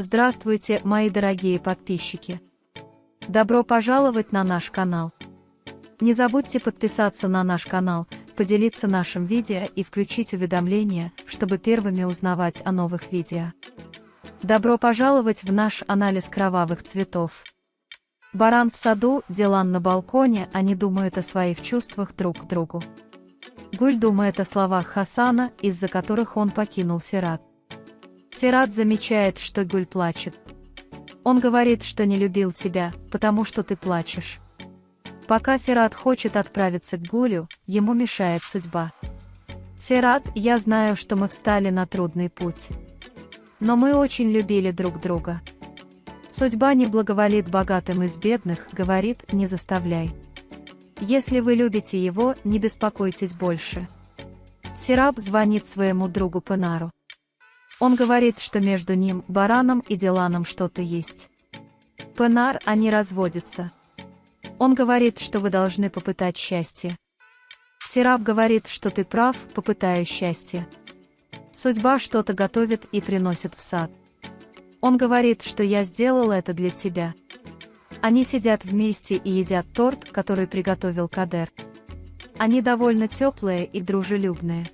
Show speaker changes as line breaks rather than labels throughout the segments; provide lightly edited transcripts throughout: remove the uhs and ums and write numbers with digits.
Здравствуйте, мои дорогие подписчики! Добро пожаловать на наш канал! Не забудьте подписаться на наш канал, поделиться нашим видео и включить уведомления, чтобы первыми узнавать о новых видео. Добро пожаловать в наш анализ кровавых цветов. Баран в саду, Дилан на балконе, они думают о своих чувствах друг к другу. Гуль думает о словах Хасана, из-за которых он покинул Ферат. Ферат замечает, что Гуль плачет. Он говорит, что не любил тебя, потому что ты плачешь. Пока Ферат хочет отправиться к Гулю, ему мешает судьба. Ферат, я знаю, что мы встали на трудный путь. Но мы очень любили друг друга. Судьба не благоволит богатым из бедных, говорит, не заставляй. Если вы любите его, не беспокойтесь больше. Сераб звонит своему другу Пенару. Он говорит, что между ним, Бараном и Диланом что-то есть. Пенар, они разводятся. Он говорит, что вы должны попытать счастье. Сераб говорит, что ты прав, попытаю счастье. Судьба что-то готовит и приносит в сад. Он говорит, что я сделал это для тебя. Они сидят вместе и едят торт, который приготовил Кадер. Они довольно теплые и дружелюбные.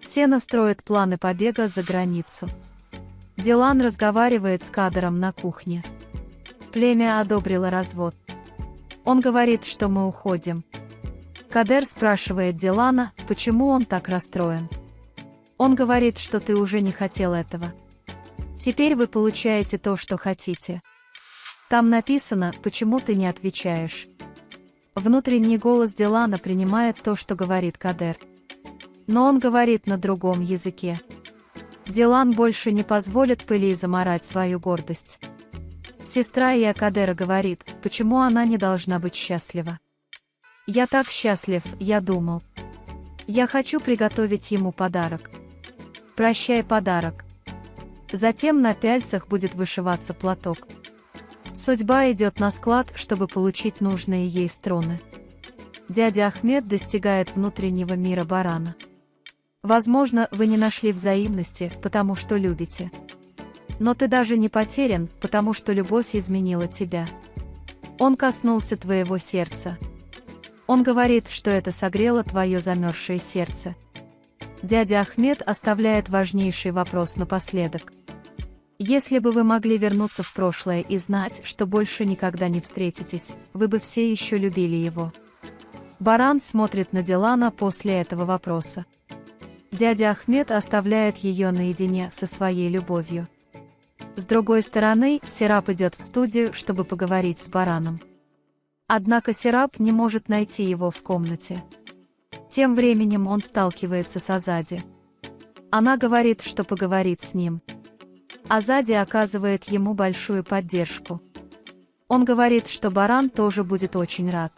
Сена строит планы побега за границу. Дилан разговаривает с Кадером на кухне. Племя одобрило развод. Он говорит, что мы уходим. Кадер спрашивает Дилана, почему он так расстроен. Он говорит, что ты уже не хотел этого. Теперь вы получаете то, что хотите. Там написано, почему ты не отвечаешь. Внутренний голос Дилана принимает то, что говорит Кадер. Но он говорит на другом языке. Дилан больше не позволит Пыли заморать свою гордость. Сестра Ия Кадера говорит, почему она не должна быть счастлива. Я так счастлив, я думал. Я хочу приготовить ему подарок. Прощай, подарок. Затем на пяльцах будет вышиваться платок. Судьба идет на склад, чтобы получить нужные ей струны. Дядя Ахмед достигает внутреннего мира барана. Возможно, вы не нашли взаимности, потому что любите. Но ты даже не потерян, потому что любовь изменила тебя. Он коснулся твоего сердца. Он говорит, что это согрело твое замерзшее сердце. Дядя Ахмед оставляет важнейший вопрос напоследок. Если бы вы могли вернуться в прошлое и знать, что больше никогда не встретитесь, вы бы все еще любили его. Баран смотрит на Дилана после этого вопроса. Дядя Ахмед оставляет ее наедине со своей любовью. С другой стороны, Сераб идет в студию, чтобы поговорить с Бараном. Однако Сераб не может найти его в комнате. Тем временем он сталкивается с Азади. Она говорит, что поговорит с ним. Азади оказывает ему большую поддержку. Он говорит, что Баран тоже будет очень рад.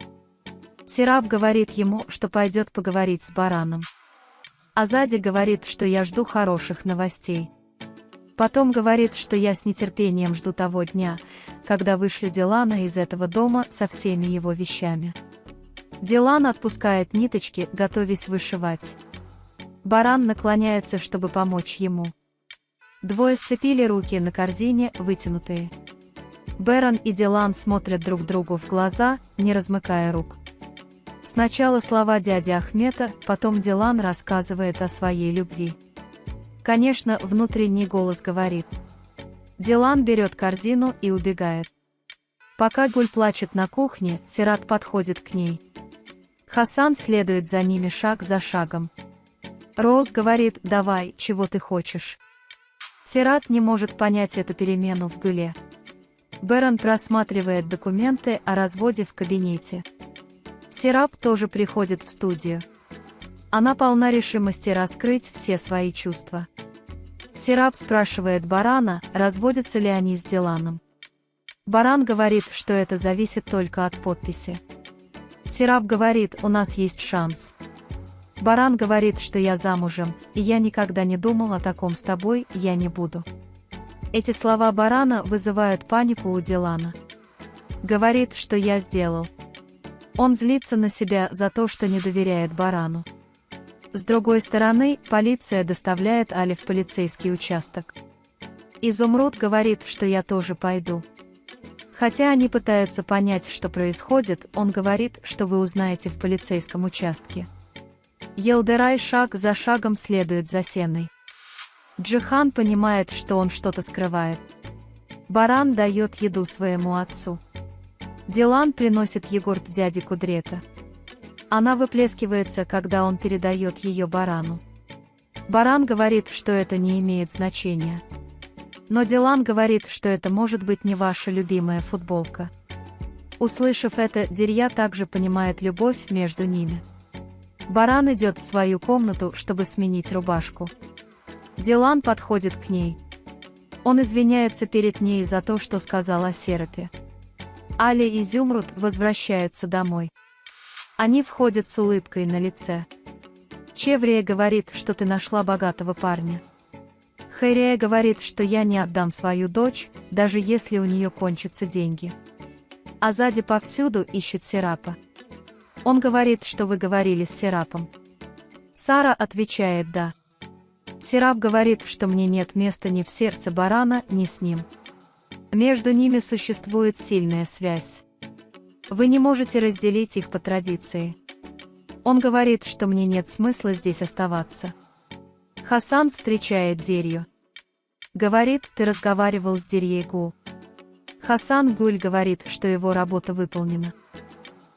Сераб говорит ему, что пойдет поговорить с Бараном. Азади говорит, что я жду хороших новостей. Потом говорит, что я с нетерпением жду того дня, когда вышлю Дилана из этого дома со всеми его вещами. Дилан отпускает ниточки, готовясь вышивать. Баран наклоняется, чтобы помочь ему. Двое сцепили руки на корзине, вытянутые. Беран и Дилан смотрят друг другу в глаза, не размыкая рук. Сначала слова дяди Ахмета, потом Дилан рассказывает о своей любви. Конечно, внутренний голос говорит. Дилан берет корзину и убегает. Пока Гуль плачет на кухне, Ферат подходит к ней. Хасан следует за ними шаг за шагом. Роуз говорит, давай, чего ты хочешь. Ферат не может понять эту перемену в Гуле. Беран просматривает документы о разводе в кабинете. Сераб тоже приходит в студию. Она полна решимости раскрыть все свои чувства. Сераб спрашивает Барана, разводятся ли они с Диланом. Баран говорит, что это зависит только от подписи. Сераб говорит, у нас есть шанс. Баран говорит, что я замужем, и я никогда не думал о таком с тобой, я не буду. Эти слова Барана вызывают панику у Дилана. Говорит, что я сделал. Он злится на себя за то, что не доверяет Барану. С другой стороны, полиция доставляет Али в полицейский участок. Изумруд говорит, что я тоже пойду. Хотя они пытаются понять, что происходит, он говорит, что вы узнаете в полицейском участке. Елдерай шаг за шагом следует за Сеной. Джихан понимает, что он что-то скрывает. Баран дает еду своему отцу. Дилан приносит йогурт дяде Кудрета. Она выплескивается, когда он передает ее Барану. Баран говорит, что это не имеет значения. Но Дилан говорит, что это может быть не ваша любимая футболка. Услышав это, Дерья также понимает любовь между ними. Баран идет в свою комнату, чтобы сменить рубашку. Дилан подходит к ней. Он извиняется перед ней за то, что сказал о сиропе. Али и Изумруд возвращаются домой. Они входят с улыбкой на лице. Чеврия говорит, что ты нашла богатого парня. Хэрия говорит, что я не отдам свою дочь, даже если у нее кончатся деньги. Азади повсюду ищет Серапа. Он говорит, что вы говорили с Серапом. Сара отвечает «да». Серап говорит, что мне нет места ни в сердце Барана, ни с ним. Между ними существует сильная связь. Вы не можете разделить их по традиции. Он говорит, что мне нет смысла здесь оставаться. Хасан встречает Дерью. Говорит, ты разговаривал с Дерьей Гул. Хасан Гуль говорит, что его работа выполнена.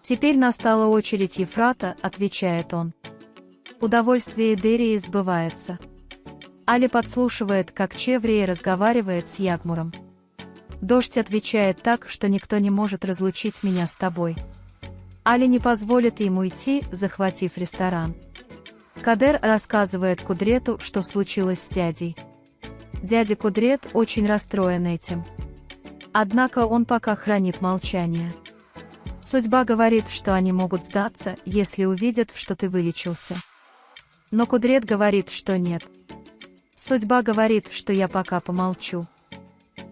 Теперь настала очередь Ефрата, отвечает он. Удовольствие Дерии сбывается. Али подслушивает, как Чеврия разговаривает с Ягмуром. Дождь отвечает так, что никто не может разлучить меня с тобой. Али не позволит им уйти, захватив ресторан. Кадер рассказывает Кудрету, что случилось с дядей. Дядя Кудрет очень расстроен этим. Однако он пока хранит молчание. Судьба говорит, что они могут сдаться, если увидят, что ты вылечился. Но Кудрет говорит, что нет. Судьба говорит, что я пока помолчу.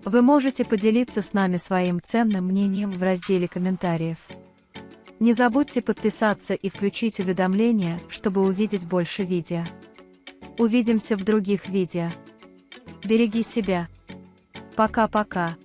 Вы можете поделиться с нами своим ценным мнением в разделе комментариев. Не забудьте подписаться и включить уведомления, чтобы увидеть больше видео. Увидимся в других видео. Береги себя. Пока-пока.